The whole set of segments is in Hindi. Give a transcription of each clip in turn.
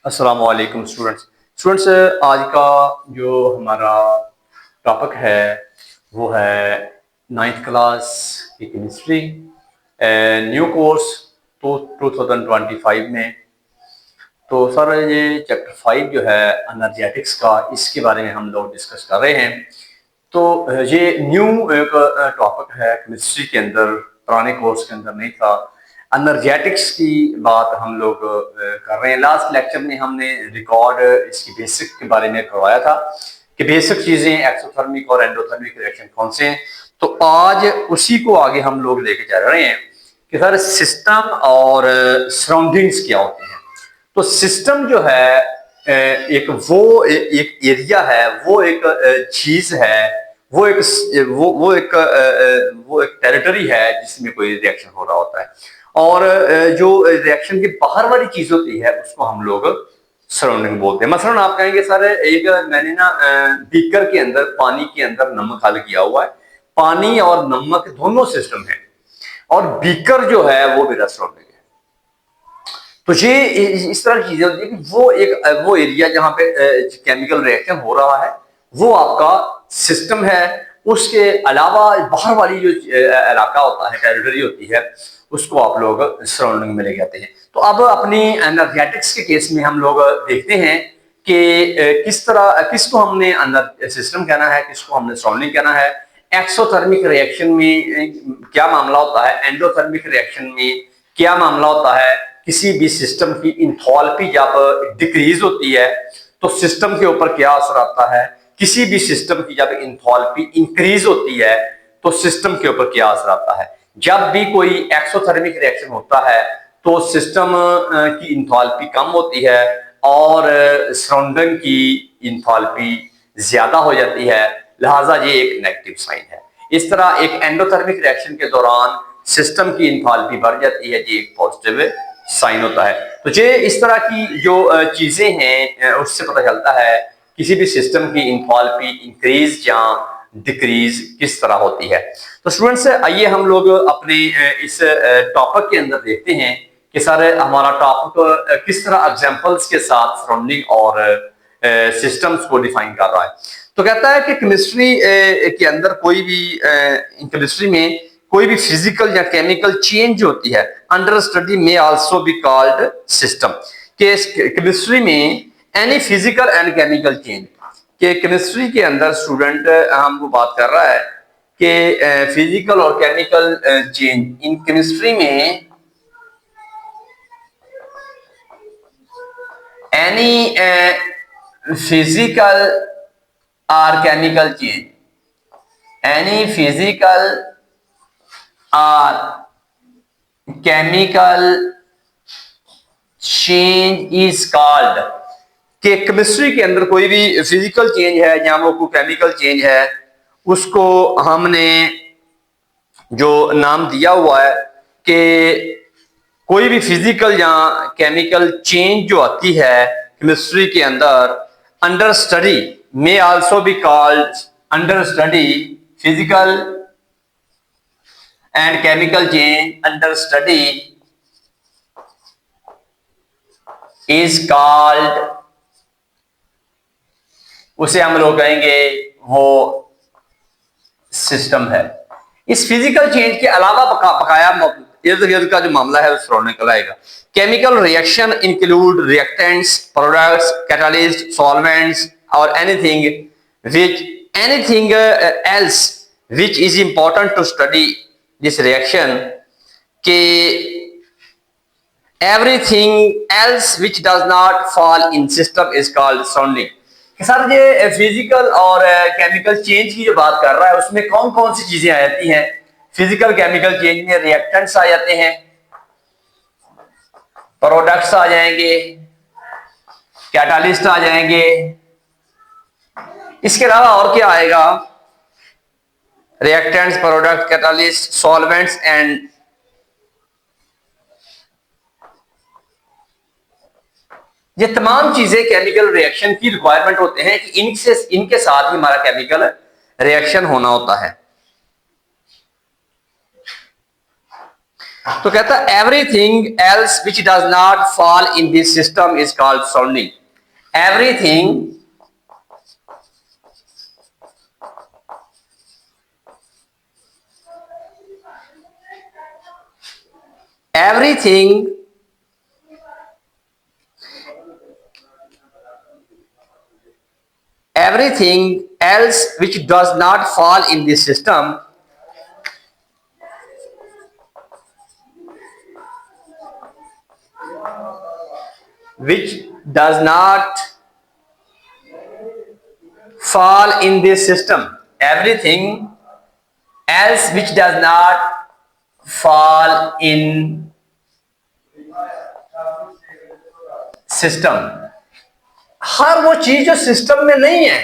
अस्सलाम वालेकुम स्टूडेंट्स। आज का जो हमारा टॉपिक है वो है नाइन्थ क्लास की केमिस्ट्री न्यू कोर्स तो 2025 में। तो सर ये चैप्टर 5 जो है एनर्जेटिक्स का, इसके बारे में हम लोग डिस्कस कर रहे हैं। तो ये न्यू एक टॉपिक है केमिस्ट्री के अंदर, पुराने कोर्स के अंदर नहीं था। एनर्जेटिक्स की बात हम लोग कर रहे हैं। लास्ट लेक्चर में हमने रिकॉर्ड इसकी बेसिक के बारे में करवाया था कि बेसिक चीजें एक्सोथर्मिक और एंडोथर्मिक रिएक्शन कौन से हैं। तो आज उसी को आगे हम लोग लेके जा रहे हैं कि सर सिस्टम और सराउंडिंग्स क्या होते हैं। तो सिस्टम जो है एक एरिया है, वो एक चीज है, वो एक टेरिटरी है जिसमें कोई रिएक्शन हो रहा होता है। और जो रिएक्शन के बाहर वाली चीज होती है उसको हम लोग सराउंडिंग बोलते हैं। मसलन आप कहेंगे सर एक मैंने ना बीकर के अंदर, पानी के अंदर नमक हल किया हुआ है। पानी और नमक दोनों सिस्टम है और बीकर जो है वो मेरा सराउंडिंग है। तो ये इस तरह की चीजें होती है कि वो एरिया जहां पे केमिकल रिएक्शन हो रहा है वो आपका सिस्टम है। उसके अलावा बाहर वाली जो इलाका होता है, टेरिटरी होती है, उसको आप लोग सराउंडिंग में ले जाते हैं। तो अब अपनी एनर्जेटिक्स के केस में हम लोग देखते हैं कि किस तरह, किसको हमने अंदर सिस्टम कहना है, किसको हमने सराउंडिंग कहना है। एक्सोथर्मिक रिएक्शन में क्या मामला होता है, एंडोथर्मिक रिएक्शन में क्या मामला होता है। किसी भी सिस्टम की इंथैल्पी जब डिक्रीज होती है तो सिस्टम के ऊपर क्या असर आता है। किसी भी सिस्टम की जब इंथैल्पी इंक्रीज होती है तो सिस्टम के ऊपर क्या असर आता है। जब भी कोई एक्सोथर्मिक रिएक्शन होता है तो सिस्टम की इंथैल्पी कम होती है और सराउंडिंग की इंथैल्पी ज्यादा हो जाती है, लिहाजा ये एक नेगेटिव साइन है। इस तरह एक एंडोथर्मिक रिएक्शन के दौरान सिस्टम की इंथैल्पी बढ़ जाती है, ये एक पॉजिटिव साइन होता है। तो ये इस तरह की जो चीजें हैं उससे पता चलता है किसी भी सिस्टम की इंथैल्पी इंक्रीज या डिक्रीज किस तरह होती है। तो स्टूडेंट्स आइए हम लोग अपने इस टॉपिक के अंदर देखते हैं कि सर हमारा टॉपिक किस तरह एग्जांपल्स के साथ सराउंडिंग और सिस्टम्स को डिफाइन कर रहा है। तो कहता है कि केमिस्ट्री के अंदर कोई भी केमिस्ट्री में कोई भी फिजिकल या केमिकल चेंज होती है अंडर स्टडी में आल्सो बी कॉल्ड सिस्टम। के केमिस्ट्री में any physical and chemical change, के केमिस्ट्री के अंदर स्टूडेंट हमको बात कर रहा है कि फिजिकल और केमिकल चेंज इन केमिस्ट्री में एनी फिजिकल और केमिकल चेंज, एनी फिजिकल और केमिकल चेंज इज कॉल्ड। कि केमिस्ट्री के अंदर कोई भी फिजिकल चेंज है या वो कोई केमिकल चेंज है उसको हमने जो नाम दिया हुआ है कि कोई भी फिजिकल या केमिकल चेंज जो आती है केमिस्ट्री के अंदर अंडर स्टडी में also be called, under study physical and chemical change under study is called, उसे हम लोग कहेंगे वो सिस्टम है। इस फिजिकल चेंज के अलावा बकाया इर्द गिर्द का जो मामला है उस निकल आएगा। Chemical reaction include reactants, products, catalyst, solvents और anything else which is important to study this reaction, के everything else which does not fall in system is called surrounding. Sir ये फिजिकल और केमिकल चेंज की जो बात कर रहा है उसमें कौन कौन सी चीजें आ जाती हैं। फिजिकल केमिकल चेंज में रिएक्टेंट्स आ जाते हैं, प्रोडक्ट्स आ जाएंगे, कैटालिस्ट आ जाएंगे। इसके अलावा और क्या आएगा, reactants, product, catalyst, solvents and ये तमाम चीजें केमिकल रिएक्शन की रिक्वायरमेंट होते हैं कि इनके साथ ही हमारा केमिकल रिएक्शन होना होता है। तो कहता है everything else which does not fall in this system is called surrounding. Everything everything everything else which does not fall in this system which does not fall in this system, everything else which does not fall in system, हर वो चीज जो सिस्टम में नहीं है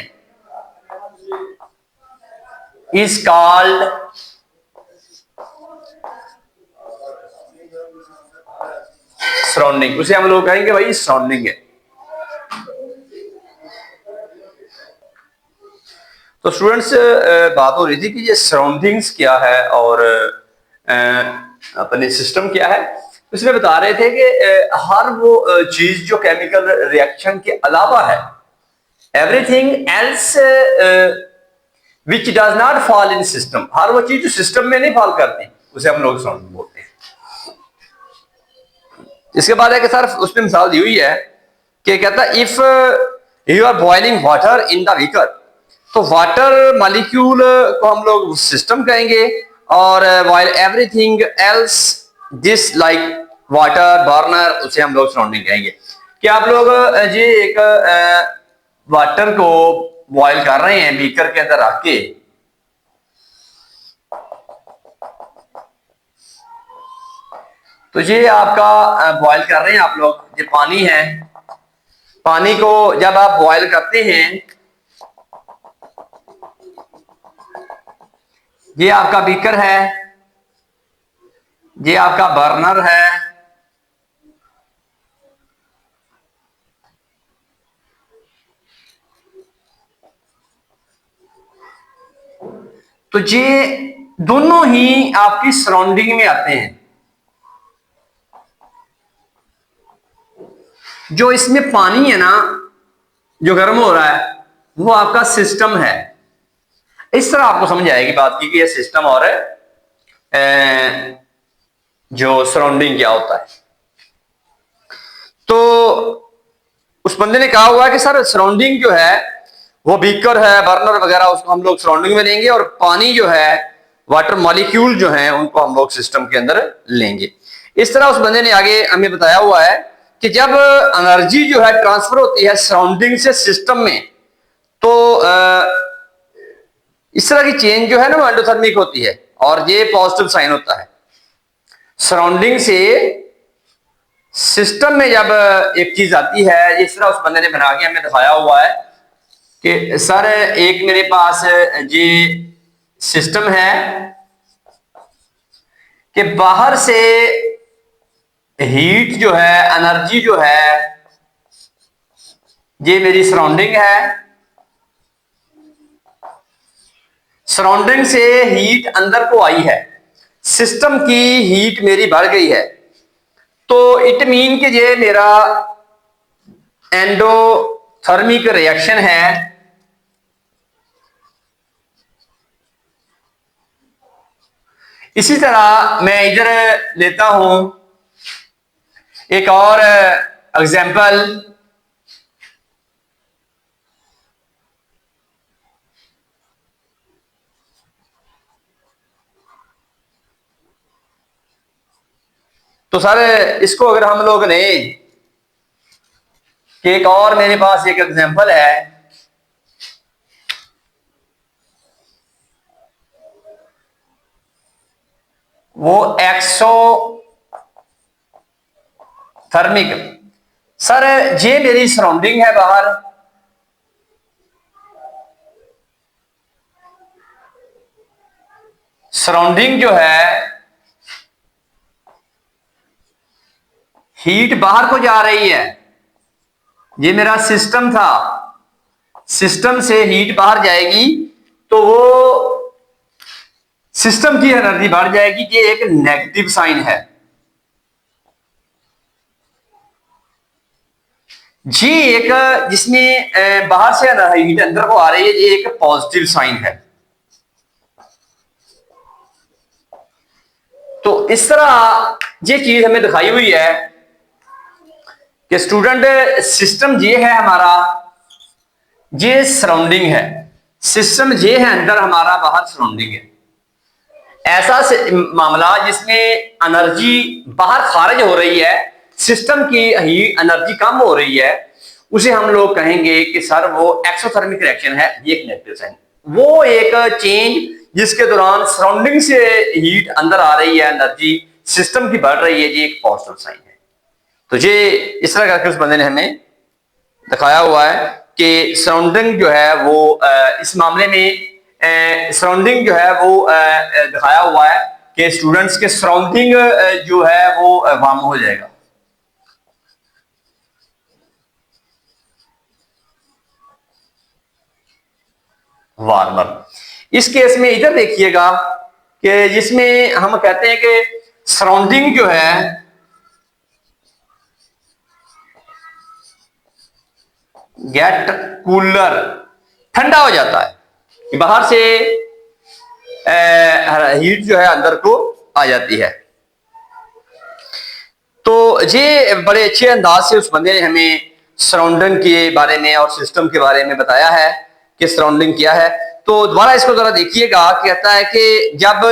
is called सराउंडिंग। उसे हम लोग कहेंगे भाई सराउंडिंग है। तो स्टूडेंट्स बात हो रही थी कि ये सराउंडिंग्स क्या है और अपने सिस्टम क्या है। इसमें बता रहे थे कि हर वो चीज जो केमिकल रिएक्शन के अलावा है, everything else which does not fall in system, हर वो चीज जो सिस्टम में नहीं फॉल करती उसे हम लोग सराउंडिंग बोलते हैं। इसके बाद है कि सर उसने मिसाल दी हुई है कि कहता है if you are boiling water in the beaker, तो वाटर मॉलिक्यूल को हम लोग सिस्टम कहेंगे और while everything else this like water burner उसे हम लोग सराउंडिंग कहेंगे। कि आप लोग जी एक वाटर को बॉयल कर रहे हैं बीकर के अंदर रख के, तो ये आपका बॉयल कर रहे हैं आप लोग, ये पानी है, पानी को जब आप बॉयल करते हैं, ये आपका बीकर है, ये आपका बर्नर है, तो ये दोनों ही आपकी सराउंडिंग में आते हैं। जो इसमें पानी है ना जो गर्म हो रहा है वो आपका सिस्टम है। इस तरह आपको समझ आएगी बात की कि ये सिस्टम और जो सराउंडिंग क्या होता है। तो उस बंदे ने कहा हुआ है कि सर सराउंडिंग जो है वो बीकर है, बर्नर वगैरह, उसको हम लोग सराउंडिंग में लेंगे और पानी जो है, वाटर मॉलिक्यूल जो है, उनको हम लोग सिस्टम के अंदर लेंगे। इस तरह उस बंदे ने आगे हमें बताया हुआ है कि जब एनर्जी जो है ट्रांसफर होती है सराउंडिंग से सिस्टम में, तो इस तरह की चेंज जो है ना वो एंडोथर्मिक होती है और ये पॉजिटिव साइन होता है। सराउंडिंग से सिस्टम में जब एक चीज आती है, इस तरह उस बंदे ने बना के हमें दिखाया हुआ है कि सर एक मेरे पास ये सिस्टम है कि बाहर से हीट जो है, एनर्जी जो है, ये मेरी सराउंडिंग है, सराउंडिंग से हीट अंदर को आई है, सिस्टम की हीट मेरी बढ़ गई है, तो इट मीन कि ये मेरा एंडोथर्मिक रिएक्शन है। इसी तरह मैं इधर लेता हूं एक और एग्जाम्पल, तो सर इसको अगर हम लोग लें कि एक और मेरे पास एक एग्जाम्पल है, वो एक्सोथर्मिक। सर ये मेरी सराउंडिंग है बाहर, सराउंडिंग जो है हीट बाहर को जा रही है, ये मेरा सिस्टम था, सिस्टम से हीट बाहर जाएगी तो वो सिस्टम की एनर्जी बढ़ जाएगी, ये एक नेगेटिव साइन है। जी एक जिसमें बाहर से हीट अंदर को आ रही है, ये एक पॉजिटिव साइन है। तो इस तरह ये चीज हमें दिखाई हुई है कि स्टूडेंट सिस्टम ये है हमारा, ये सराउंडिंग है। सिस्टम ये है अंदर हमारा, बाहर सराउंडिंग है। ऐसा मामला जिसमें एनर्जी बाहर खारिज हो रही है, सिस्टम की ही एनर्जी कम हो रही है, उसे हम लोग कहेंगे कि सर वो एक्सोथर्मिक रिएक्शन है, ये एक नेगेटिव साइन। वो एक चेंज जिसके दौरान सराउंडिंग से हीट अंदर आ रही है, एनर्जी सिस्टम की बढ़ रही है, ये एक पॉजिटिव साइन है। तो ये इस तरह करके उस बंदे ने हमें दिखाया हुआ है कि सराउंडिंग जो है वो इस मामले में सराउंडिंग जो है वो दिखाया हुआ है कि स्टूडेंट्स के सराउंडिंग जो है वो वार्म हो जाएगा। वार्मर इस केस में इधर देखिएगा कि जिसमें हम कहते हैं कि सराउंडिंग जो है गेट कूलर, ठंडा हो जाता है, बाहर से हीट जो है अंदर को आ जाती है। तो ये बड़े अच्छे अंदाज से उस बंदे ने हमें सराउंडिंग के बारे में और सिस्टम के बारे में बताया है कि सराउंडिंग क्या है। तो दोबारा इसको जरा देखिएगा, कहता है कि जब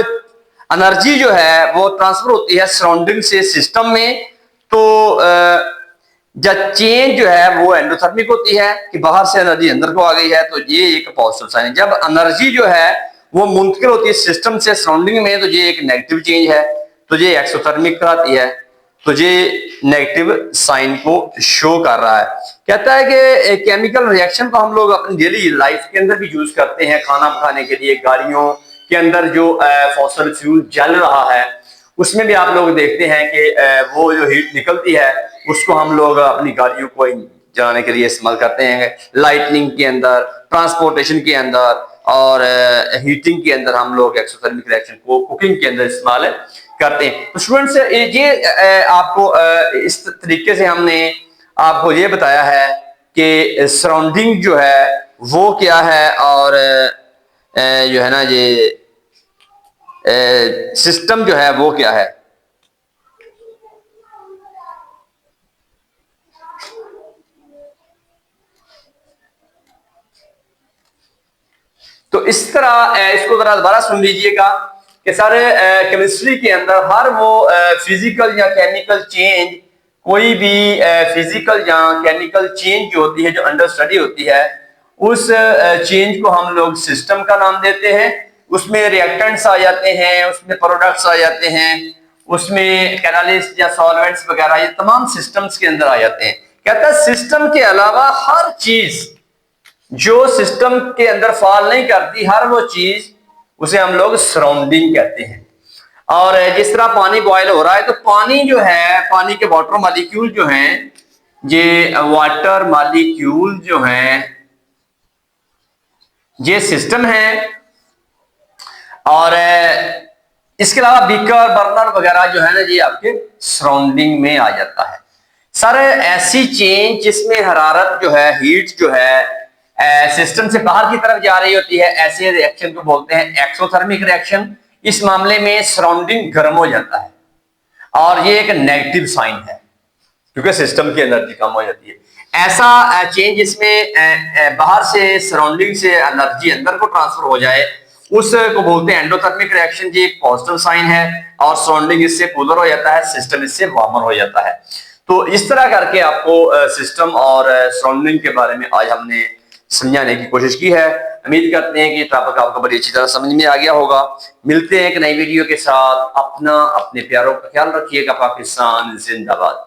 एनर्जी जो है वो ट्रांसफर होती है सराउंडिंग से सिस्टम में, तो जब चेंज जो है वो एंडोथर्मिक होती है कि बाहर से एनर्जी अंदर को आ गई है, तो ये एक पॉजिटिव साइन है। जब एनर्जी जो है वो मुंतकिल होती है सिस्टम से सराउंडिंग में, तो ये एक नेगेटिव चेंज है, तो ये एक्सोथर्मिक कहलाती है। तो ये नेगेटिव साइन को शो कर रहा है। कहता है कि केमिकल रिएक्शन को हम लोग अपनी डेली लाइफ के अंदर भी यूज करते हैं, खाना पकाने के लिए, गाड़ियों के अंदर जो फॉसिल फ्यूल जल रहा है उसमें भी आप लोग देखते हैं कि वो जो हीट निकलती है उसको हम लोग अपनी गाड़ियों को जलाने के लिए इस्तेमाल करते हैं। लाइटनिंग के अंदर, ट्रांसपोर्टेशन के अंदर और हीटिंग के अंदर हम लोग एक्सोथर्मिक रिएक्शन को कुकिंग के अंदर इस्तेमाल करते हैं। तो स्टूडेंट्स ये आपको इस तरीके से हमने आपको ये बताया है कि सराउंडिंग जो है वो क्या है और जो है ना ये सिस्टम जो है वो क्या है। तो इस तरह इसको जरा दोबारा सुन लीजिएगा कि सर केमिस्ट्री के अंदर हर वो फिजिकल या केमिकल चेंज, कोई भी फिजिकल या केमिकल चेंज जो होती है, जो अंडर स्टडी होती है, उस चेंज को हम लोग सिस्टम का नाम देते हैं। उसमें रिएक्टेंट्स आ जाते हैं, उसमें प्रोडक्ट्स आ जाते हैं, उसमें कैटालिस्ट या सॉल्वेंट्स वगैरह, ये तमाम सिस्टम्स के अंदर आ जाते हैं। कहता है सिस्टम के अलावा हर चीज जो सिस्टम के अंदर फॉल नहीं करती, हर वो चीज उसे हम लोग सराउंडिंग कहते हैं। और जिस तरह पानी बॉयल हो रहा है, तो पानी जो है, पानी के वाटर मॉलिक्यूल जो हैं, ये वाटर मॉलिक्यूल जो हैं ये सिस्टम है। और इसके अलावा बीकर, बर्नर वगैरह जो है ना, ये आपके सराउंडिंग में आ जाता है। सर ऐसी चेंज जिसमें हरारत जो है, हीट जो है सिस्टम से बाहर की तरफ जा रही होती है, ऐसे रिएक्शन को बोलते हैं एक्सोथर्मिक रिएक्शन। इस मामले में सराउंडिंग गर्म हो जाता है और ये एक नेगेटिव साइन है क्योंकि सिस्टम की एनर्जी कम हो जाती है। ऐसा चेंज जिसमें बाहर से सराउंडिंग से एनर्जी अंदर को ट्रांसफर हो जाए, उसको बोलते हैं एंडोथर्मिक रिएक्शन। जी एक पॉजिटिव साइन है और सराउंडिंग इससे कूलर हो जाता है, सिस्टम इससे वार्मर हो जाता है। तो इस तरह करके आपको सिस्टम और सराउंडिंग के बारे में आज हमने समझाने की कोशिश की है। उम्मीद करते हैं कि टॉपिक आपको बड़ी अच्छी तरह समझ में आ गया होगा। मिलते हैं एक नई वीडियो के साथ। अपना, अपने प्यारों का ख्याल रखिएगा। पाकिस्तान जिंदाबाद।